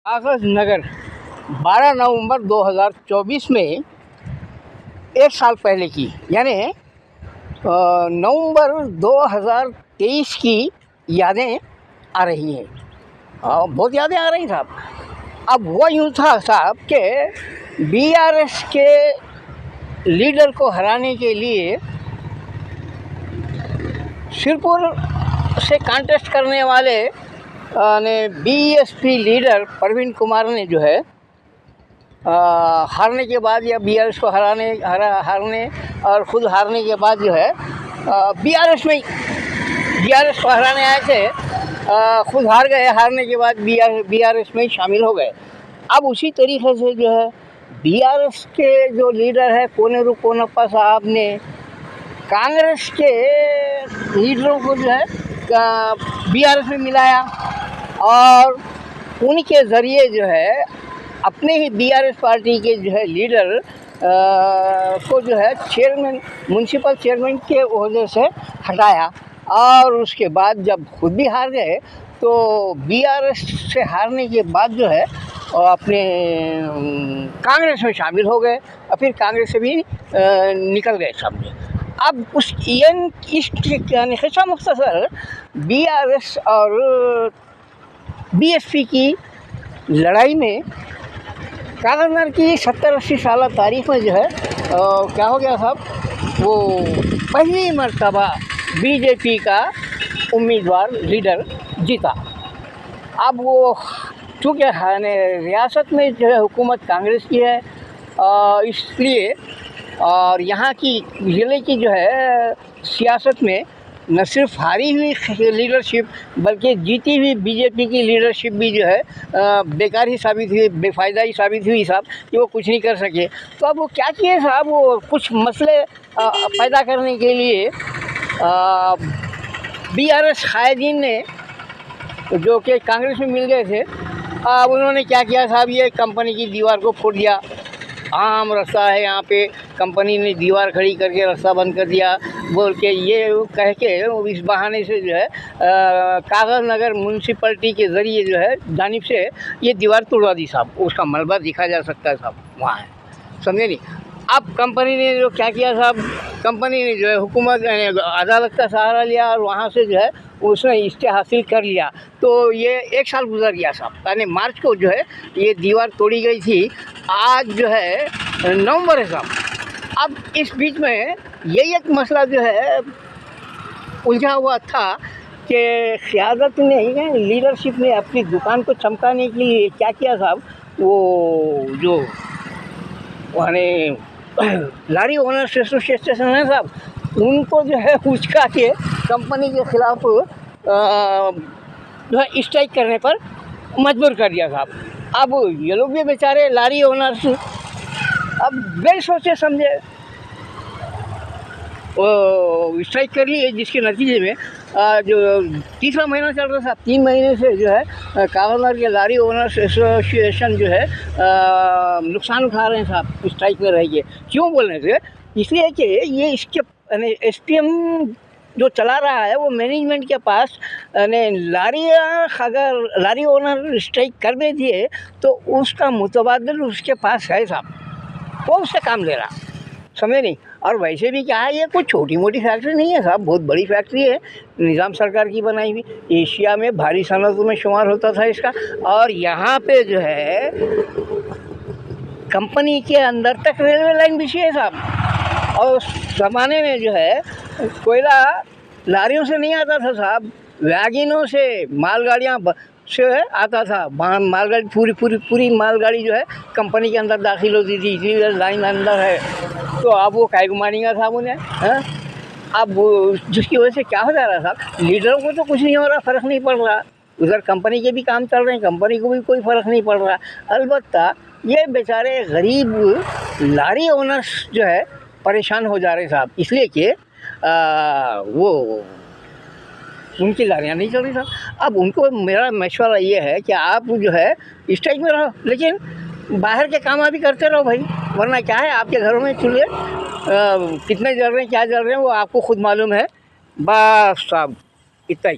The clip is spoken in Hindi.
कागज नगर 12 नवंबर 2024 में एक साल पहले की, यानी नवंबर 2023 की यादें आ रही हैं। बहुत यादें आ रही साहब। अब वो यूँ था साहब कि बीआरएस के लीडर को हराने के लिए सिरपुर से कांटेस्ट करने वाले ने बीएसपी लीडर प्रवीण कुमार ने जो है हारने के बाद या बीआरएस को हारने और ख़ुद हारने के बाद जो है बीआरएस को हराने आए थे, खुद हार गए। हारने के बाद बीआरएस में शामिल हो गए। अब उसी तरीके से जो है बीआरएस के जो लीडर है कोनेरू कोनप्पा साहब ने कांग्रेस के लीडरों को जो है बीआरएस में मिलाया और उनके ज़रिए जो है अपने ही बीआरएस पार्टी के जो है लीडर को जो है म्यूनसिपल चेयरमैन के ओहदे से हटाया। और उसके बाद जब खुद भी हार गए तो बीआरएस से हारने के बाद जो है अपने कांग्रेस में शामिल हो गए और फिर कांग्रेस से भी निकल गए समझे। अब इस खिस्सा मुख्तसर बीआरएस और बीएसपी की लड़ाई में कागजनगर की 70-80 साल तारीख में जो है क्या हो गया साहब, वो पहली मर्तबा बीजेपी का उम्मीदवार लीडर जीता। अब वो चूँकि रियासत में जो है हुकूमत कांग्रेस की है इसलिए और यहाँ की ज़िले की जो है सियासत में न सिर्फ हारी हुई लीडरशिप बल्कि जीती हुई बीजेपी की लीडरशिप भी जो है बेकार ही साबित हुई, बेफ़ायदा ही साबित हुई साहब कि वो कुछ नहीं कर सके। तो अब वो क्या किए साहब, वो कुछ मसले पैदा करने के लिए बीआरएस कायदीन ने जो कि कांग्रेस में मिल गए थे, अब उन्होंने क्या किया साहब, ये कंपनी की दीवार को फोड़ दिया। आम रास्ता है यहाँ पे, कंपनी ने दीवार खड़ी करके रास्ता बंद कर दिया बोल के, ये कह के इस बहाने से जो है कागज नगर म्यूनसिपलिटी के ज़रिए जो है जानिब से ये दीवार तोड़वा दी साहब। उसका मलबा दिखा जा सकता है साहब, वहाँ है, समझे नहीं। अब कंपनी ने जो क्या किया साहब, कंपनी ने जो है हुकूमत अदालत का सहारा लिया और वहाँ से जो है उसने इस्ते हासिल कर लिया। तो ये एक साल गुजर गया साहब, यानी मार्च को जो है ये दीवार तोड़ी गई थी। आज जो है नवंबर है साहब। अब इस बीच में यही एक मसला जो है उलझा हुआ था कि क़यादत ने, लीडरशिप ने अपनी दुकान को चमकाने के लिए क्या किया साहब, वो जो लारी ओनर्स एसोसिएशन है साहब, उनको जो है उचका के कंपनी के ख़िलाफ़ जो है स्ट्राइक करने पर मजबूर कर दिया साहब। अब ये लोग भी बेचारे लारी ओनर्स अब बिन सोचे समझे वो स्ट्राइक कर लिए, जिसके नतीजे में जो तीसरा महीना चल रहा था, 3 महीने से जो है कागजनगर के लारी ओनर्स एसोसिएशन जो है नुकसान उठा रहे हैं साहब स्ट्राइक में रह के। क्यों बोल रहे थे, इसलिए कि ये इसके एसपीएम जो चला रहा है वो मैनेजमेंट के पास अगर लारी ओनर स्ट्राइक कर देती है तो उसका मुतबादिल उसके पास है साहब, वो उससे काम ले रहा, समझे नहीं। और वैसे भी क्या है, ये कोई छोटी मोटी फैक्ट्री नहीं है साहब, बहुत बड़ी फैक्ट्री है, निज़ाम सरकार की बनाई हुई, एशिया में भारी सनतों में शुमार होता था इसका। और यहाँ पे जो है कंपनी के अंदर तक रेलवे लाइन बिछी है साहब। और उस ज़माने में जो है कोयला लारियों से नहीं आता था साहब, वैगनों से, मालगाड़ियाँ से आता था। मालगाड़ी पूरी मालगाड़ी जो है कंपनी के अंदर दाखिल होती थी, इसलिए लाइन अंदर है। तो अब वो काय को मारेंगे साहब उन्हें, हैं। अब जिसकी वजह से क्या हो जा रहा था, लीडरों को तो कुछ नहीं हो रहा, फ़र्क नहीं पड़ रहा, उधर कंपनी के भी काम चल रहे हैं, कंपनी को भी कोई फ़र्क नहीं पड़ रहा। अलबत्ता ये बेचारे गरीब लारी ओनर्स जो है परेशान हो जा रहे साहब, इसलिए कि वो उनकी लारियाँ नहीं चल रही साहब। अब उनको मेरा मशवरा ये है कि आप जो है स्ट्राइक में रहो, लेकिन बाहर के काम अभी करते रहो भाई, वरना क्या है आपके घरों में चूल्हे कितने जल रहे हैं, क्या जल रहे हैं वो आपको खुद मालूम है। बस साहब इतना ही।